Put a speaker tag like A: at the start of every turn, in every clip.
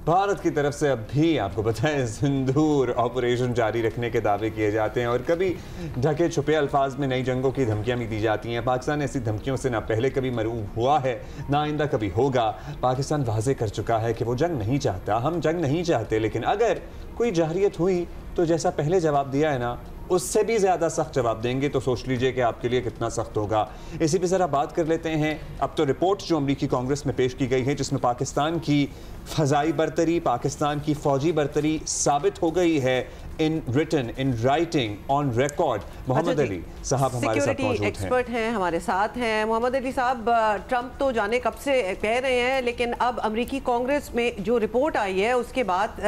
A: بھارت کی طرف سے اب بھی آپ کو بتائیں سندور آپریشن جاری رکھنے کے دعوے کیے جاتے ہیں اور کبھی ڈھکے چھپے الفاظ میں نئی جنگوں کی دھمکیاں بھی دی جاتی ہیں. پاکستان ایسی دھمکیوں سے نہ پہلے کبھی مرعوب ہوا ہے نہ آئندہ کبھی ہوگا. پاکستان واضح کر چکا ہے کہ وہ جنگ نہیں چاہتا. ہم جنگ نہیں چاہتے، لیکن اگر کوئی جارحیت ہوئی تو جیسا پہلے جواب دیا ہے نا اس سے بھی زیادہ سخت جواب دیں گے. تو سوچ لیجئے کہ آپ کے لیے کتنا سخت ہوگا. اسی پہ ذرا بات کر لیتے ہیں. اب تو رپورٹ جو امریکی کانگریس میں پیش کی گئی ہے جس میں پاکستان کی فضائی برتری، پاکستان کی فوجی برتری ثابت ہو گئی ہے in written, in writing, on record. Muhammad Ali sahab ہمارے ساتھ موجود ہیں،
B: ایکسپرٹ ہیں، ہمارے ساتھ ہیں. محمد علی صاحب، ٹرمپ تو جانے کب سے کہہ رہے ہیں، لیکن اب امریکی کانگریس میں جو رپورٹ آئی ہے اس کے بعد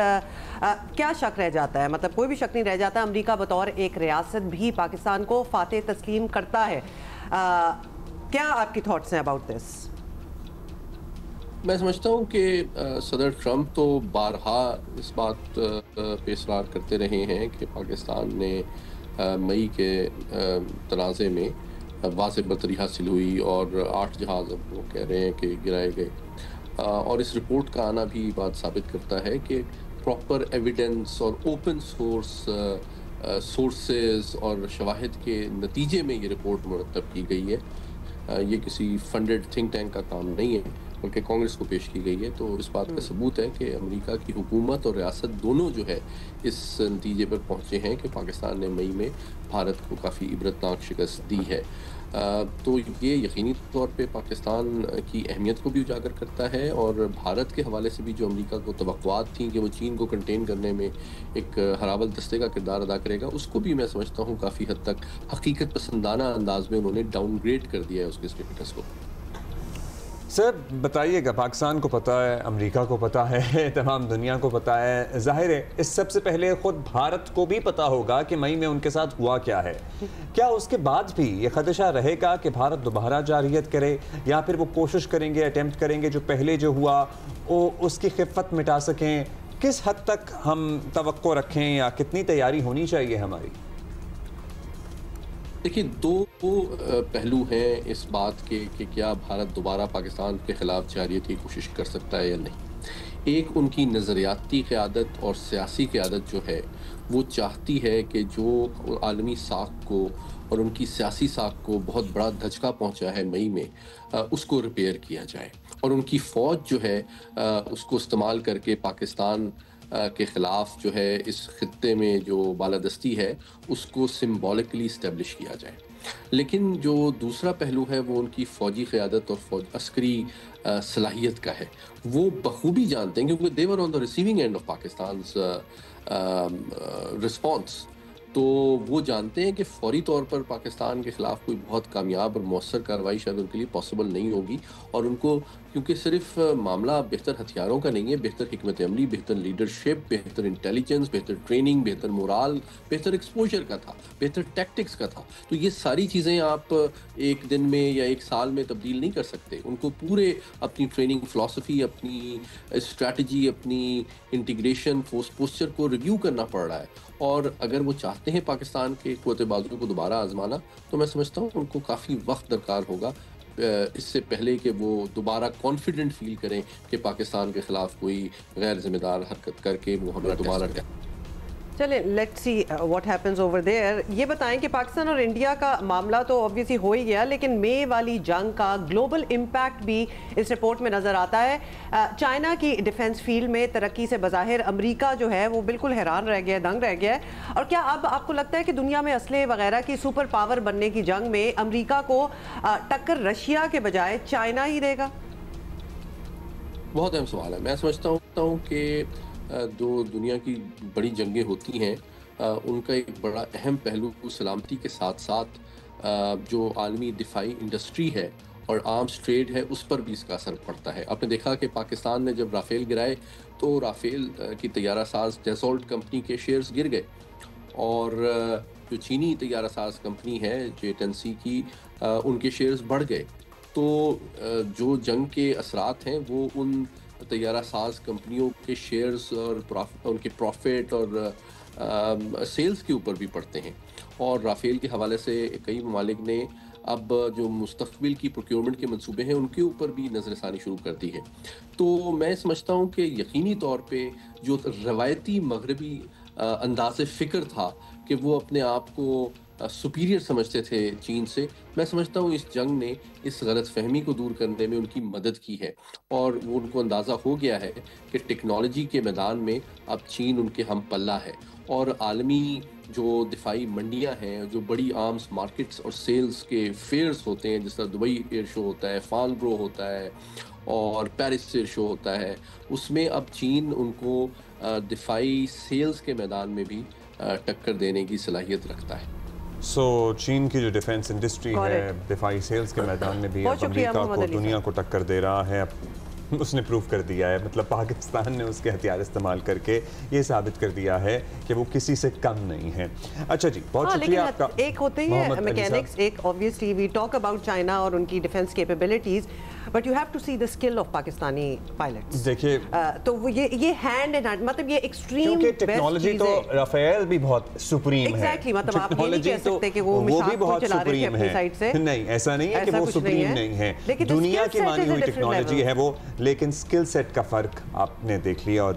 B: کیا شک رہ جاتا ہے؟ مطلب کوئی بھی شک نہیں رہ جاتا. امریکہ بطور ایک ریاست بھی پاکستان کو فاتح تسلیم کرتا ہے. کیا آپ کی تھاٹس ہیں اباؤٹ دس؟
C: میں سمجھتا ہوں کہ صدر ٹرمپ تو بارہا اس بات پہ اصرار کرتے رہے ہیں کہ پاکستان نے مئی کے تنازع میں واضح برتری حاصل ہوئی اور 8 جہاز اب وہ کہہ رہے ہیں کہ گرائے گئے. اور اس رپورٹ کا آنا بھی بات ثابت کرتا ہے کہ پراپر ایویڈنس اور اوپن سورسز اور شواہد کے نتیجے میں یہ رپورٹ مرتب کی گئی ہے. یہ کسی فنڈڈ تھنک ٹینک کا کام نہیں ہے بلکہ کانگریس کو پیش کی گئی ہے. تو اس بات کا ثبوت ہے کہ امریکہ کی حکومت اور ریاست دونوں جو ہے اس نتیجے پر پہنچے ہیں کہ پاکستان نے مئی میں بھارت کو کافی عبرتناک شکست دی ہے. تو یہ یقینی طور پہ پاکستان کی اہمیت کو بھی اجاگر کرتا ہے اور بھارت کے حوالے سے بھی جو امریکہ کو توقعات تھیں کہ وہ چین کو کنٹین کرنے میں ایک ہراول دستے کا کردار ادا کرے گا، اس کو بھی میں سمجھتا ہوں کافی حد تک حقیقت پسندانہ انداز میں انہوں نے ڈاؤن گریڈ کر دیا ہے اس کے اسٹیٹس کو.
A: سر بتائیے گا، پاکستان کو پتہ ہے، امریکہ کو پتہ ہے، تمام دنیا کو پتہ ہے، ظاہر ہے اس سب سے پہلے خود بھارت کو بھی پتہ ہوگا کہ مئی میں ان کے ساتھ ہوا کیا ہے. کیا اس کے بعد بھی یہ خدشہ رہے گا کہ بھارت دوبارہ جارحیت کرے یا پھر وہ کوشش کریں گے، اٹیمپٹ کریں گے جو پہلے جو ہوا وہ اس کی خفت مٹا سکیں؟ کس حد تک ہم توقع رکھیں یا کتنی تیاری ہونی چاہیے ہماری؟
C: دیکھیے، دو پہلو ہیں اس بات کے کہ کیا بھارت دوبارہ پاکستان کے خلاف جارحیت کی کوشش کر سکتا ہے یا نہیں. ایک ان کی نظریاتی قیادت اور سیاسی قیادت جو ہے وہ چاہتی ہے کہ جو عالمی ساکھ کو اور ان کی سیاسی ساکھ کو بہت بڑا دھچکا پہنچا ہے مئی میں، اس کو ریپیئر کیا جائے. اور ان کی فوج جو ہے اس کو استعمال کر کے پاکستان کے خلاف جو ہے اس خطے میں جو بالادستی ہے اس کو سمبولکلی اسٹیبلش کیا جائے. لیکن جو دوسرا پہلو ہے وہ ان کی فوجی قیادت اور عسکری صلاحیت کا ہے. وہ بخوبی جانتے ہیں کیونکہ they were on the receiving end of پاکستان's response. تو وہ جانتے ہیں کہ فوری طور پر پاکستان کے خلاف کوئی بہت کامیاب اور مؤثر کارروائی شاید ان کے لیے پاسبل نہیں ہوگی. اور ان کو کیونکہ صرف معاملہ بہتر ہتھیاروں کا نہیں ہے، بہتر حکمت عملی، بہتر لیڈرشپ، بہتر انٹیلیجنس، بہتر ٹریننگ، بہتر مورال، بہتر ایکسپوجر کا تھا، بہتر ٹیکٹکس کا تھا. تو یہ ساری چیزیں آپ ایک دن میں یا ایک سال میں تبدیل نہیں کر سکتے. ان کو پورے اپنی ٹریننگ فلسفی، اپنی اسٹریٹجی، اپنی انٹیگریشن فورس پوسچر کو ریویو کرنا پڑ رہا ہے. اور اگر وہ چاہتے ہیں پاکستان کے قوت بازو کو دوبارہ آزمانا تو میں سمجھتا ہوں ان کو کافی وقت درکار ہوگا اس سے پہلے کہ وہ دوبارہ کانفیڈنٹ فیل کریں کہ پاکستان کے خلاف کوئی غیر ذمہ دار حرکت کر کے وہ ہمیں دوبارہ
B: چلیں let's see what happens over there. یہ بتائیں کہ پاکستان اور انڈیا کا معاملہ تو obviously ہو ہی گیا، لیکن مے والی جنگ کا گلوبل امپیکٹ بھی اس رپورٹ میں نظر آتا ہے. چائنا کی ڈیفنس فیلڈ میں ترقی سے بظاہر امریکہ جو ہے وہ بالکل حیران رہ گیا، دنگ رہ گیا ہے. اور کیا اب آپ کو لگتا ہے کہ دنیا میں اسلحے وغیرہ کی سپر پاور بننے کی جنگ میں امریکہ کو ٹکر رشیا کے بجائے چائنا ہی دے گا؟
C: بہت اہم سوال ہے. میں سمجھتا ہوں کہ جو دنیا کی بڑی جنگیں ہوتی ہیں ان کا ایک بڑا اہم پہلو سلامتی کے ساتھ ساتھ جو عالمی دفاعی انڈسٹری ہے اور آرمز ٹریڈ ہے اس پر بھی اس کا اثر پڑتا ہے. آپ نے دیکھا کہ پاکستان نے جب رافیل گرائے تو رافیل کی طیارہ ساز ڈیسالٹ کمپنی کے شیئرز گر گئے اور جو چینی طیارہ ساز کمپنی ہے JTNC کی ان کے شیئرز بڑھ گئے. تو جو جنگ کے اثرات ہیں وہ ان طیارہ ساز کمپنیوں کے شیئرز اور ان کے پروفٹ اور سیلز کے اوپر بھی پڑتے ہیں. اور رافیل کے حوالے سے کئی ممالک نے اب جو مستقبل کی پروکیورمنٹ کے منصوبے ہیں ان کے اوپر بھی نظر ثانی شروع کر دی ہے. تو میں سمجھتا ہوں کہ یقینی طور پہ جو روایتی مغربی انداز فکر تھا کہ وہ اپنے آپ کو سپیریئر سمجھتے تھے چین سے، میں سمجھتا ہوں اس جنگ نے اس غلط فہمی کو دور کرنے میں ان کی مدد کی ہے، اور وہ ان کو اندازہ ہو گیا ہے کہ ٹیکنالوجی کے میدان میں اب چین ان کے ہم پلہ ہے، اور عالمی جو دفاعی منڈیاں ہیں، جو بڑی آرمز مارکیٹس اور سیلز کے فیئرز ہوتے ہیں، جس طرح دبئی ایئر شو ہوتا ہے، فان برو ہوتا ہے اور پیرس ایئر شو ہوتا ہے، اس میں اب چین ان کو دفاعی سیلز کے میدان میں بھی ٹکر دینے کی صلاحیت رکھتا ہے.
A: چین کی جو ڈیفنس انڈسٹری ہے دفاعی سیلز کے میدان میں بھی امریکہ کو دنیا کو ٹکر دے رہا ہے، اس نے پروف کر دیا ہے. مطلب پاکستان نے اس کے ہتھیار استعمال کر کے یہ ثابت کر دیا ہے کہ وہ کسی سے کم نہیں ہے. اچھا جی، بہت شکریہ آپ کا.
B: ایک ہوتے ہیں میکینکس، ایک obviously we talk about China اور ان کی defence capabilities, but you have to see the skill of Pakistani pilots.
A: دیکھیے
B: تو وہ یہ ہینڈ ان ہینڈ، مطلب یہ ایکسٹریم
A: کیونکہ ٹیکنالوجی تو رافیل بھی بہت سپریم ہے.
B: ایگزیکٹلی، مطلب آپ یہ نہیں کہہ سکتے کہ وہ مشاق کو چلا رہے تھے اپنی سائڈ سے.
A: نہیں، ایسا نہیں ہے کہ وہ سپریم نہیں ہے، دنیا کی مانی ہوئی ٹیکنالوجی ہے وہ، لیکن سکل سیٹ کا فرق آپ نے دیکھ لیا. اور